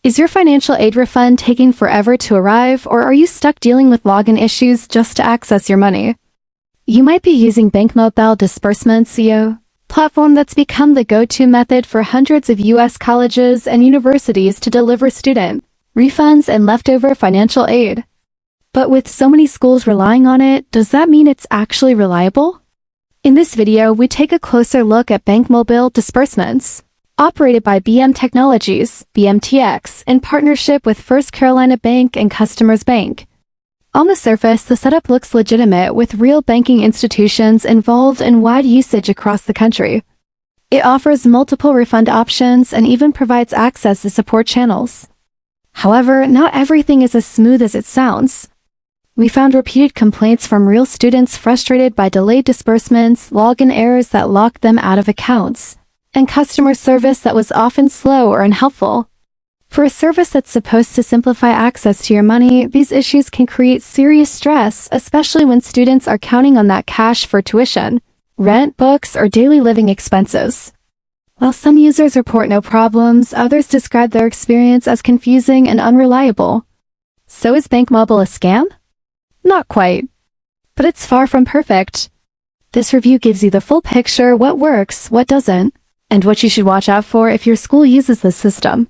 Is your financial aid refund taking forever to arrive, or are you stuck dealing with login issues just to access your money? You might be using BankMobile Disbursements platform that's become the go-to method for hundreds of U.S. colleges and universities to deliver student refunds and leftover financial aid. But with so many schools relying on it, does that mean it's actually reliable? In this video, we take a closer look at BankMobile Disbursements, operated by BM Technologies, BMTX, in partnership with First Carolina Bank and Customers Bank. On the surface, the setup looks legitimate, with real banking institutions involved and wide usage across the country. It offers multiple refund options and even provides access to support channels. However, not everything is as smooth as it sounds. We found repeated complaints from real students frustrated by delayed disbursements, login errors that locked them out of accounts, and customer service that was often slow or unhelpful. For a service that's supposed to simplify access to your money, these issues can create serious stress, especially when students are counting on that cash for tuition, rent, books, or daily living expenses. While some users report no problems, others describe their experience as confusing and unreliable. So is BankMobile a scam? Not quite. But it's far from perfect. This review gives you the full picture: what works, what doesn't, and what you should watch out for if your school uses this system.